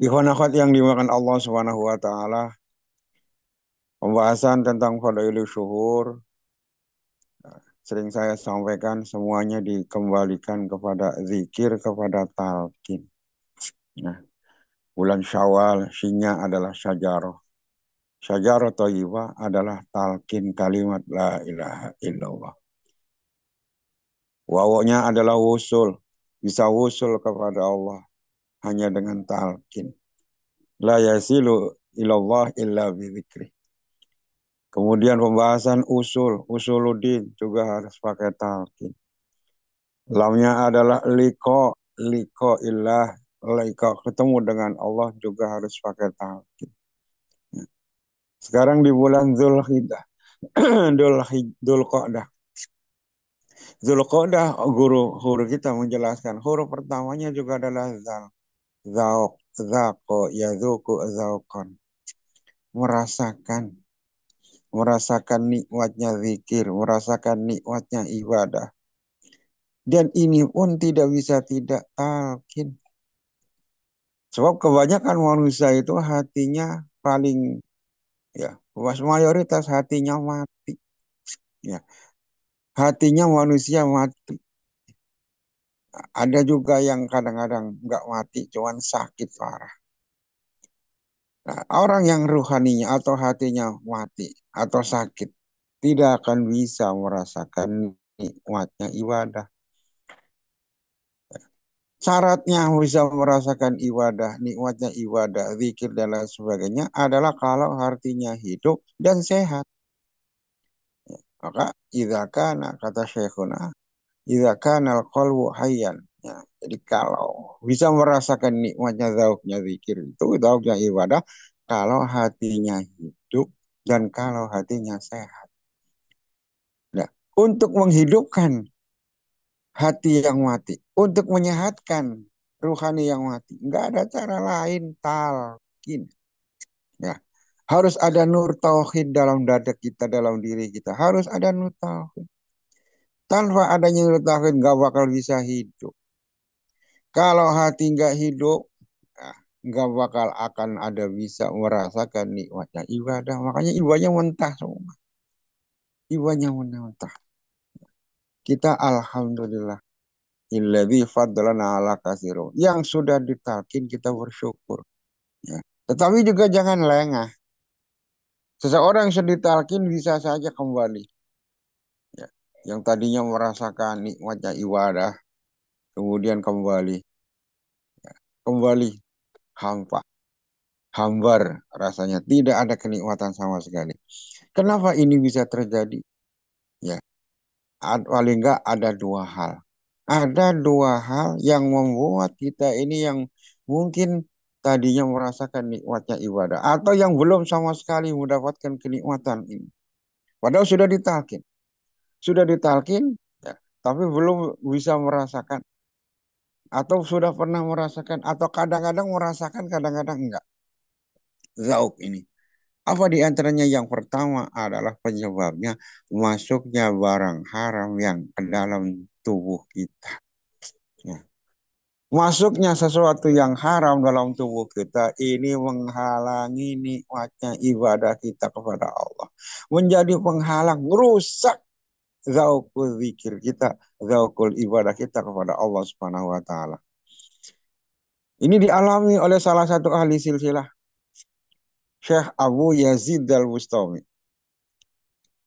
Ikhwan akhwat yang dimakan Allah Subhanahu wa taala, pembahasan tentang fadailus syuhur sering saya sampaikan semuanya dikembalikan kepada zikir, kepada talqin. Nah, bulan Syawal sinya adalah syajaroh. Syajaroh thayyibah adalah talqin kalimat la ilaha illallah. Wawaknya adalah wusul, bisa wusul kepada Allah hanya dengan talqin. La yasilu ilallah illa bidzikri. Kemudian pembahasan usuluddin juga harus pakai talqin. Lamnya adalah liko ilah, liko ketemu dengan Allah juga harus pakai talqin. Sekarang di bulan Zulhijjah, Dzulqa'dah. Dzulqa'dah guru kita menjelaskan huruf pertamanya juga adalah zal. Zauk, zako, yazuku, zaukon. Merasakan, merasakan nikmatnya zikir, merasakan nikmatnya ibadah. Dan ini pun tidak bisa tidak talqin. Sebab kebanyakan manusia itu hatinya paling, ya, mayoritas hatinya mati. Ya, hatinya manusia mati. Ada juga yang kadang-kadang nggak mati, cuman sakit parah. Nah, orang yang ruhaninya atau hatinya mati atau sakit tidak akan bisa merasakan nikmatnya ibadah. Syaratnya bisa merasakan ibadah, nikmatnya ibadah, zikir dan lain sebagainya adalah kalau hatinya hidup dan sehat. Maka idza kana kata Syekhuna, idza kana al-qalbu hayyan. Ya, jadi kalau bisa merasakan nikmatnya zauknya zikir itu, zauknya ibadah, kalau hatinya hidup dan kalau hatinya sehat. Nah, untuk menghidupkan hati yang mati, untuk menyehatkan ruhani yang mati, nggak ada cara lain talqin. Ya, harus ada nur tauhid dalam dada kita, dalam diri kita. Harus ada nur tauhid. Tanpa adanya nur tauhid nggak bakal bisa hidup. Kalau hati nggak hidup, nah, nggak bakal akan ada bisa merasakan nikmatnya ibadah. Makanya ibadahnya mentah semua. Ibadahnya mentah. Kita alhamdulillah. Illadzi fadlana ala katsiru. Yang sudah ditalkin kita bersyukur. Ya. Tetapi juga jangan lengah. Seseorang yang sudah ditalkin bisa saja kembali. Ya. Yang tadinya merasakan nikmatnya ibadah, kemudian kembali. Kembali hampa. Hambar rasanya. Tidak ada kenikmatan sama sekali. Kenapa ini bisa terjadi? Ya, paling enggak ada dua hal. Ada dua hal yang membuat kita ini yang mungkin tadinya merasakan nikmatnya ibadah atau yang belum sama sekali mendapatkan kenikmatan ini. Padahal sudah ditalkin, ya, tapi belum bisa merasakan atau sudah pernah merasakan atau kadang-kadang merasakan, kadang-kadang enggak. Zauk ini. Apa di antaranya? Yang pertama adalah penyebabnya masuknya barang haram yang ke dalam tubuh kita. Ya. Masuknya sesuatu yang haram dalam tubuh kita ini menghalangi nikmatnya ibadah kita kepada Allah. Menjadi penghalang, rusak zaukul zikir kita, zaukul ibadah kita kepada Allah Subhanahu wa taala. Ini dialami oleh salah satu ahli silsilah, Syekh Abu Yazid Al-Bustami.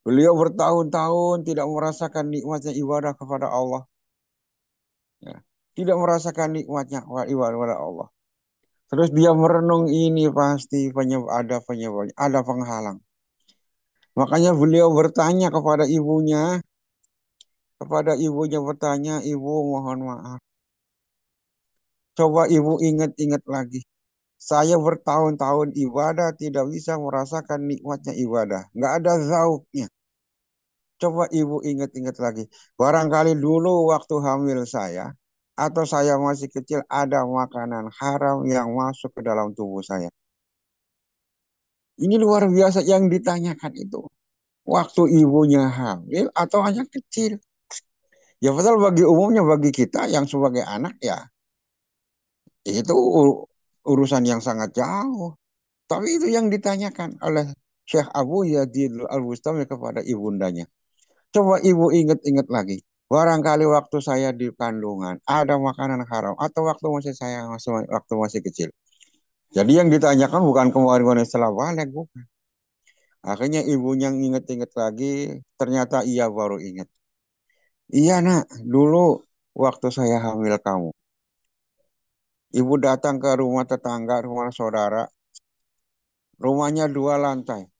Beliau bertahun-tahun tidak merasakan nikmatnya ibadah kepada Allah. Ya. Tidak merasakan nikmatnya ibadah kepada Allah. Terus dia merenung ini pasti penyebabnya, ada penghalang. Makanya beliau bertanya kepada ibunya bertanya, ibu mohon maaf. Coba ibu ingat-ingat lagi. Saya bertahun-tahun ibadah tidak bisa merasakan nikmatnya ibadah. Nggak ada zauknya. Coba ibu ingat-ingat lagi. Barangkali dulu waktu hamil saya, atau saya masih kecil ada makanan haram yang masuk ke dalam tubuh saya. Ini luar biasa yang ditanyakan itu. Waktu ibunya hamil atau hanya kecil. Ya betul bagi umumnya bagi kita yang sebagai anak ya itu urusan yang sangat jauh. Tapi itu yang ditanyakan oleh Syekh Abu Yazid Al-Bustami kepada ibundanya. Coba ibu ingat-ingat lagi. Barangkali waktu saya di kandungan ada makanan haram atau waktu masih saya waktu masih kecil. Jadi yang ditanyakan bukan kemarin setelah balik, bukan. Akhirnya ibunya inget-inget lagi, ternyata ia baru ingat. Iya nak, dulu waktu saya hamil kamu, ibu datang ke rumah tetangga, rumah saudara, rumahnya 2 lantai.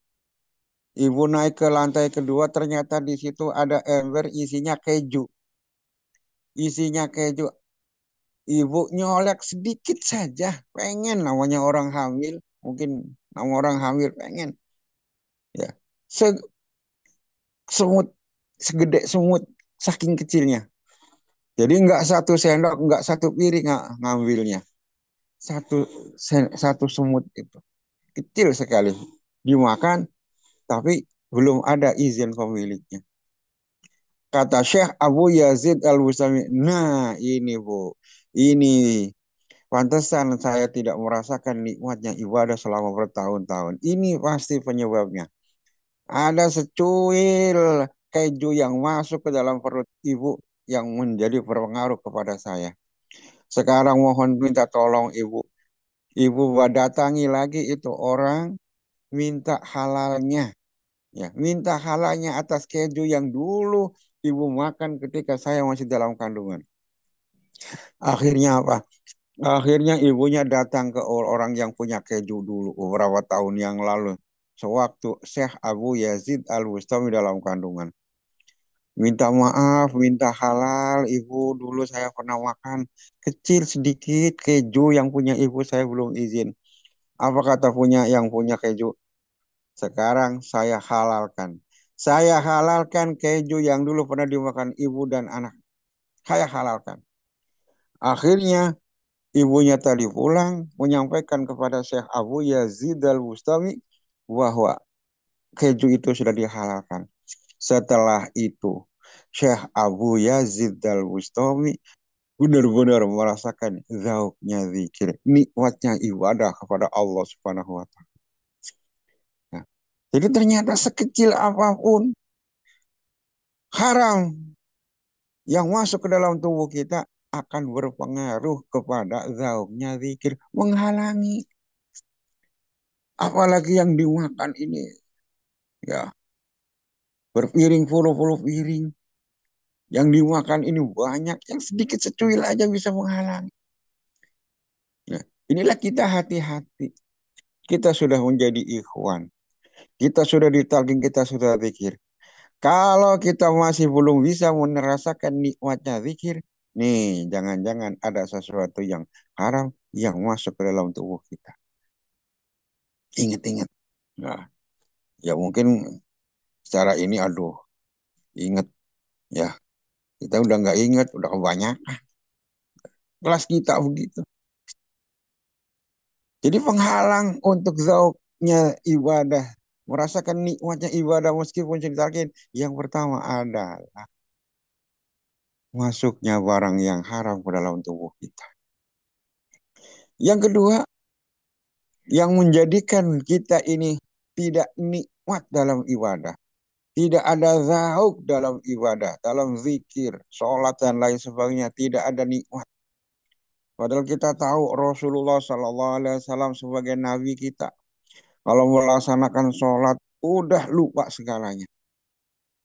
Ibu naik ke lantai kedua, ternyata di situ ada ember isinya keju. Isinya keju. Ibu nyolek sedikit saja, pengen namanya orang hamil, mungkin nama orang hamil pengen. Ya, Se- semut segede semut, saking kecilnya. Jadi nggak satu sendok, nggak satu piring ngambilnya. Satu satu semut itu kecil sekali dimakan, tapi belum ada izin pemiliknya. Kata Syekh Abu Yazid Al-Bustami, nah ini Bu, ini pantesan saya tidak merasakan nikmatnya ibadah selama bertahun-tahun. Ini pasti penyebabnya. Ada secuil keju yang masuk ke dalam perut ibu yang menjadi berpengaruh kepada saya. Sekarang mohon minta tolong ibu. Ibu datangi lagi itu orang, minta halalnya. Ya, minta halalnya atas keju yang dulu ibu makan ketika saya masih dalam kandungan. Akhirnya apa? Akhirnya ibunya datang ke orang yang punya keju dulu beberapa tahun yang lalu. Sewaktu Syekh Abu Yazid Al-Bustami dalam kandungan. Minta maaf, minta halal, ibu dulu saya pernah makan kecil sedikit keju yang punya ibu saya belum izin. Apa kata yang punya keju? Sekarang saya halalkan. Saya halalkan keju yang dulu pernah dimakan ibu dan anak. Saya halalkan. Akhirnya ibunya tadi pulang menyampaikan kepada Syekh Abu Yazid Al-Bustami bahwa keju itu sudah dihalalkan. Setelah itu, Syekh Abu Yazid Al-Bustami benar-benar merasakan zauknya zikir, nikmatnya ibadah kepada Allah Subhanahu wa taala. Nah, jadi ternyata sekecil apapun haram yang masuk ke dalam tubuh kita akan berpengaruh kepada zauknya zikir, menghalangi. Apalagi yang dimakan ini, ya berpiring puluh-puluh piring. Yang dimakan ini banyak, yang sedikit secuil aja bisa menghalangi. Ya, inilah kita hati-hati. Kita sudah menjadi ikhwan. Kita sudah ditalkin, kita sudah zikir. Kalau kita masih belum bisa merasakan nikmatnya zikir, nih jangan-jangan ada sesuatu yang haram yang masuk ke dalam tubuh kita. Ingat-ingat. Nah, ya mungkin secara ini, aduh, ingat ya. Kita udah nggak ingat, udah kebanyakan. Kelas kita begitu. Jadi penghalang untuk zauknya ibadah, merasakan nikmatnya ibadah meskipun sedikit, yang pertama adalah masuknya barang yang haram ke dalam tubuh kita. Yang kedua, yang menjadikan kita ini tidak nikmat dalam ibadah. Tidak ada zauk dalam ibadah, dalam zikir, sholat dan lain sebagainya. Tidak ada nikmat. Padahal kita tahu Rasulullah SAW sebagai nabi kita. Kalau melaksanakan sholat, udah lupa segalanya.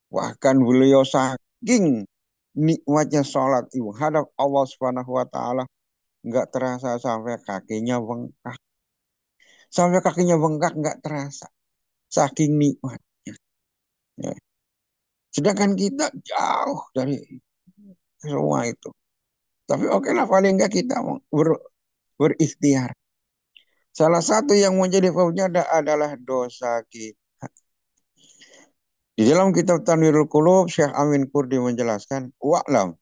Bahkan beliau saking nikmatnya sholat menghadap Allah Subhanahu wa taala, nggak terasa sampai kakinya bengkak. Sampai kakinya bengkak nggak terasa. Saking nikmatnya. Ya. Sedangkan kita jauh dari semua itu. Tapi oke lah, paling nggak kita berikhtiar. Salah satu yang menjadi penyada adalah dosa kita. Di dalam kitab Tanwirul Qulub, Syekh Amin Kurdi menjelaskan, wa'lam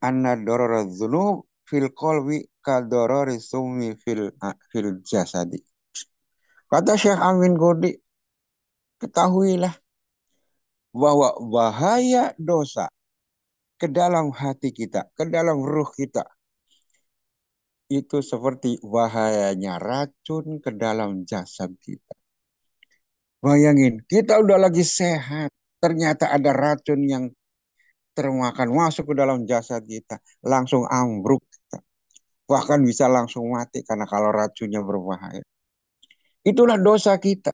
anna dorora dzunub fil qalbi ka dorori summi fil jasadi. Kata Syekh Amin Kurdi, ketahuilah bahwa bahaya dosa ke dalam hati kita, ke dalam ruh kita, itu seperti bahayanya racun ke dalam jasad kita. Bayangin, kita udah lagi sehat, ternyata ada racun yang termakan masuk ke dalam jasad kita, langsung ambruk kita. Bahkan bisa langsung mati karena kalau racunnya berbahaya. Itulah dosa kita.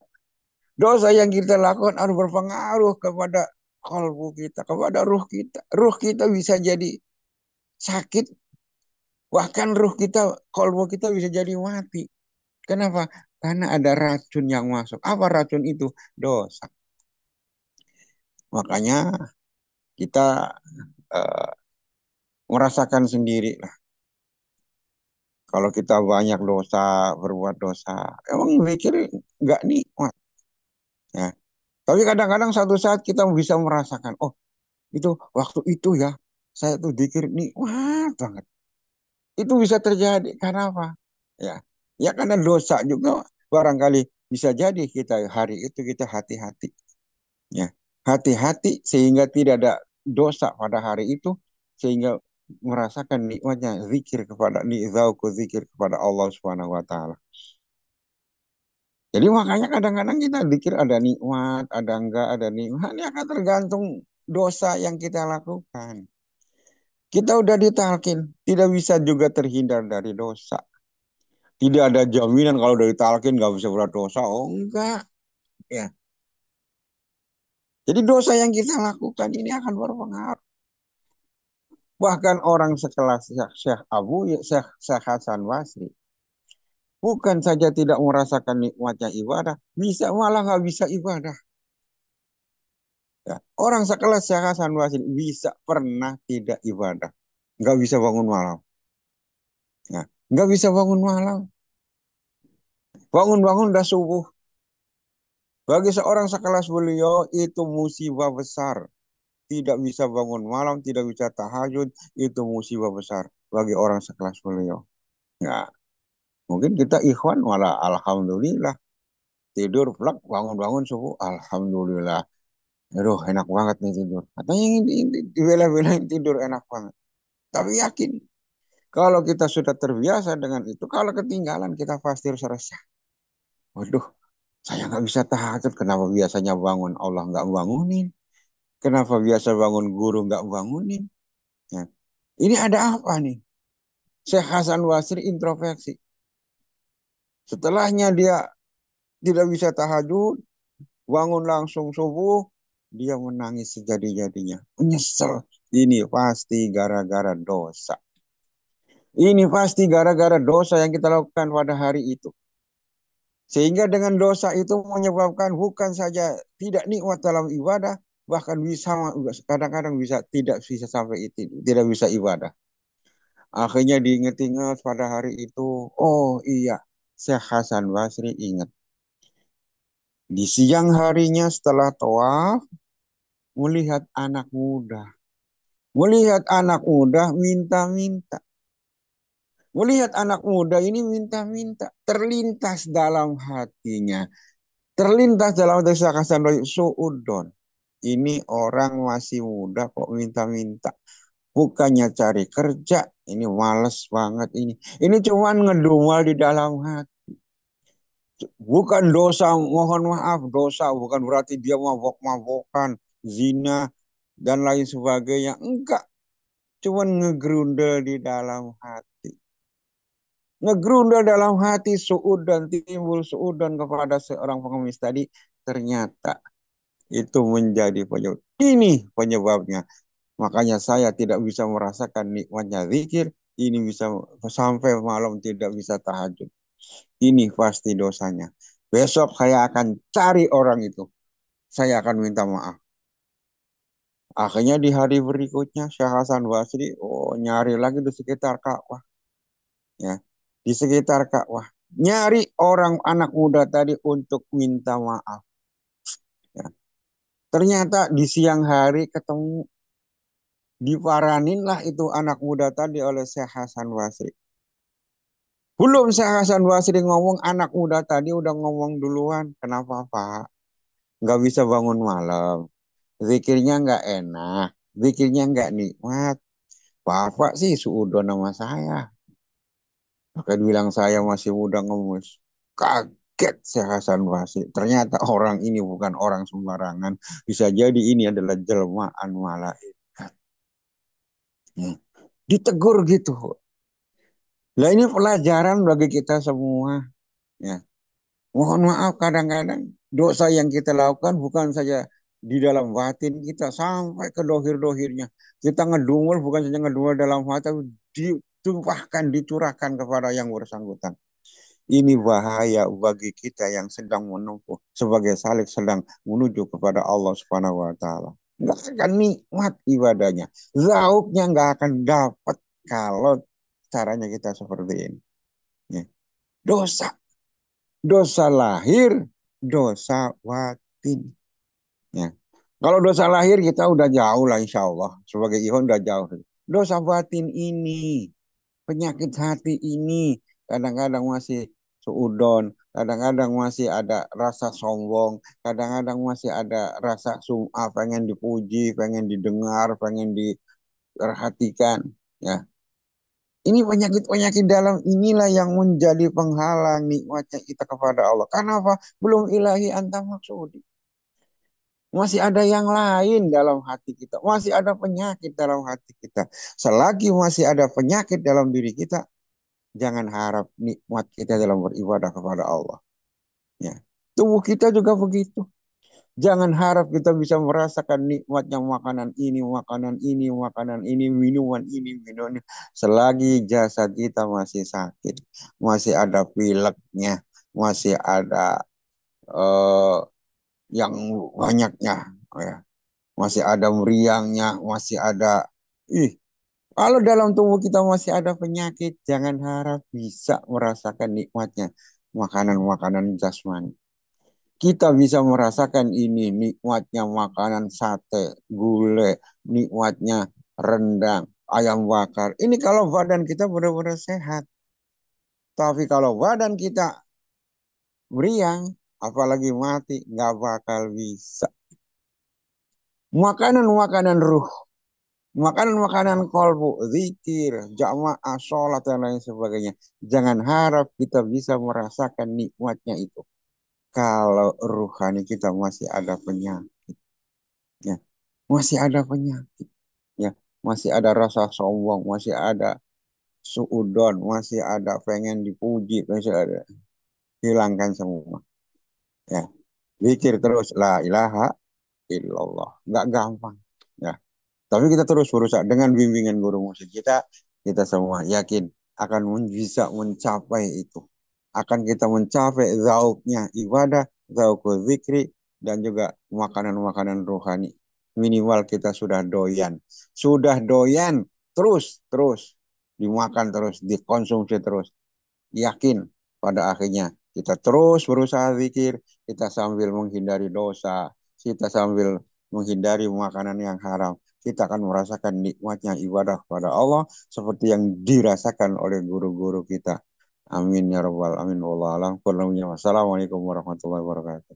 Dosa yang kita lakukan harus berpengaruh kepada kalbu kita, kepada ruh kita. Ruh kita bisa jadi sakit, bahkan ruh kita, kalbu kita bisa jadi mati. Kenapa? Karena ada racun yang masuk. Apa racun itu? Dosa. Makanya kita eh, merasakan sendiri lah. Kalau kita banyak dosa, berbuat dosa, emang mikir nggak nikmat. Ya. Tapi kadang-kadang satu saat kita bisa merasakan, oh itu waktu itu ya, saya tuh dikir nikmat banget. Itu bisa terjadi karena apa? Ya, ya karena dosa juga barangkali bisa jadi kita hari itu kita hati-hati. Ya, hati-hati sehingga tidak ada dosa pada hari itu sehingga merasakan nikmatnya zikir kepada zauku zikir kepada Allah Subhanahu wa taala. Jadi makanya kadang-kadang kita zikir ada nikmat, ada enggak, ada nikmat. Ini akan tergantung dosa yang kita lakukan. Kita udah ditalkin, tidak bisa juga terhindar dari dosa. Tidak ada jaminan kalau dari talkin nggak bisa berbuat dosa. Oh enggak. Ya. Jadi dosa yang kita lakukan ini akan berpengaruh. Bahkan orang sekelas Syekh Abu, Syekh Hasan Basri. Bukan saja tidak merasakan nikmatnya ibadah, bisa malah nggak bisa ibadah. Ya. Orang sekelas Syekh Hasan Basri bisa pernah tidak ibadah. Nggak bisa bangun malam. Ya. Nggak bisa bangun malam. Bangun-bangun udah subuh. Bagi seorang sekelas beliau itu musibah besar. Tidak bisa bangun malam, tidak bisa tahajud, itu musibah besar bagi orang sekelas beliau. Ya, mungkin kita ikhwan malah alhamdulillah tidur plak bangun-bangun subuh alhamdulillah. Aduh enak banget nih tidur. Katanya ini dibela-belain tidur enak banget. Tapi yakin kalau kita sudah terbiasa dengan itu, kalau ketinggalan kita pasti harus resah. Waduh, saya nggak bisa tahajud. Kenapa biasanya bangun Allah nggak bangunin? Kenapa biasa bangun guru nggak bangunin? Ya. Ini ada apa nih? Syekh Hasan Basri introspeksi. Setelahnya dia tidak bisa tahajud, bangun langsung subuh, dia menangis sejadi-jadinya. Menyesal. Ini pasti gara-gara dosa. Ini pasti gara-gara dosa yang kita lakukan pada hari itu. Sehingga dengan dosa itu menyebabkan bukan saja tidak nikmat dalam ibadah, bahkan bisa kadang-kadang bisa tidak bisa sampai itu, tidak bisa ibadah. Akhirnya diingat-ingat pada hari itu, oh iya, Syekh Hasan Basri ingat. Di siang harinya setelah tawaf, melihat anak muda. Melihat anak muda minta-minta. Melihat anak muda ini minta-minta. Terlintas dalam hatinya. Terlintas dalam hati Syekh Hasan Basri, suudon. Ini orang masih muda kok minta-minta. Bukannya cari kerja, ini males banget ini. Ini cuman ngedumal di dalam hati. Bukan dosa, mohon maaf, dosa bukan berarti dia mabok-mabokan, zina, dan lain sebagainya. Enggak, cuman ngegrundel di dalam hati. Ngegrundel dalam hati suud dan timbul suudan kepada seorang pengemis tadi. Ternyata itu menjadi penyebab. Ini penyebabnya. Makanya saya tidak bisa merasakan nikmatnya zikir. Ini bisa sampai malam tidak bisa tahajud. Ini pasti dosanya. Besok saya akan cari orang itu. Saya akan minta maaf. Akhirnya di hari berikutnya Syekh Hasan Basri nyari lagi di sekitar Ka'bah. Ya, di sekitar Ka'bah. Nyari orang anak muda tadi untuk minta maaf. Ya. Ternyata di siang hari ketemu. Diparanin lah itu anak muda tadi oleh Syekh Hasan Basri. Belum Syekh Hasan Basri ngomong, anak muda tadi udah ngomong duluan. Kenapa Pak? Nggak bisa bangun malam. Zikirnya nggak enak. Zikirnya nggak nikmat. Bapak sih suudon nama saya. Maka bilang saya masih muda ngemis. Kaget saya Hasan Basri. Ternyata orang ini bukan orang sembarangan. Bisa jadi ini adalah jelmaan malaikat. Ya. Ditegur gitu. Lah ini pelajaran bagi kita semua. Ya. Mohon maaf kadang-kadang dosa yang kita lakukan bukan saja di dalam batin kita sampai ke dohir-dohirnya. Kita ngedumul bukan saja ngedumul dalam hati, tapi ditumpahkan, dicurahkan kepada yang bersangkutan. Ini bahaya bagi kita yang sedang menempuh sebagai salik sedang menuju kepada Allah Subhanahu wa taala. Enggak akan nikmat ibadahnya. Zauknya enggak akan dapat kalau caranya kita seperti ini. Ya. Dosa, dosa lahir, dosa batin. Ya. Kalau dosa lahir kita udah jauh lah insya Allah. Sebagai ikhwan udah jauh. Dosa batin ini, penyakit hati ini kadang-kadang masih seudon, kadang-kadang masih ada rasa sombong, kadang-kadang masih ada rasa sum'ah, pengen dipuji, pengen didengar, pengen diperhatikan. Ya, ini penyakit-penyakit dalam inilah yang menjadi penghalang nikmatnya kita kepada Allah. Kenapa? Belum ilahi anta maksudi. Masih ada yang lain dalam hati kita. Masih ada penyakit dalam hati kita. Selagi masih ada penyakit dalam diri kita, jangan harap nikmat kita dalam beribadah kepada Allah. Ya. Tubuh kita juga begitu. Jangan harap kita bisa merasakan nikmatnya makanan ini, makanan ini, makanan ini, minuman ini. Selagi jasad kita masih sakit, masih ada pileknya, masih ada eh, yang banyaknya, ya. Masih ada meriangnya, masih ada. Ih, kalau dalam tubuh kita masih ada penyakit, jangan harap bisa merasakan nikmatnya makanan-makanan jasmani. Kita bisa merasakan ini nikmatnya makanan sate, gulai, nikmatnya rendang, ayam bakar. Ini kalau badan kita benar-benar sehat. Tapi kalau badan kita meriang, apalagi mati, nggak bakal bisa. Makanan-makanan ruh, makanan-makanan kolbu, zikir, jamaah, sholat, dan lain sebagainya. Jangan harap kita bisa merasakan nikmatnya itu. Kalau ruhani kita masih ada penyakit. Ya. Masih ada penyakit. Ya. Masih ada rasa sombong, masih ada suudon, masih ada pengen dipuji, masih ada. Hilangkan semua. Ya. Zikir terus, la ilaha illallah. Nggak gampang. Ya. Tapi kita terus berusaha dengan bimbingan guru musik kita semua yakin akan bisa mencapai itu. Akan kita mencapai zauknya ibadah, zaukul zikri, dan juga makanan-makanan rohani. Minimal kita sudah doyan. Sudah doyan, terus dimakan terus, dikonsumsi terus. Yakin pada akhirnya kita terus berusaha zikir, kita sambil menghindari dosa, kita sambil menghindari makanan yang haram. Kita akan merasakan nikmatnya ibadah kepada Allah seperti yang dirasakan oleh guru-guru kita. Amin ya rabbal amin. Wallahu a'lam. Wassalamualaikum warahmatullahi wabarakatuh.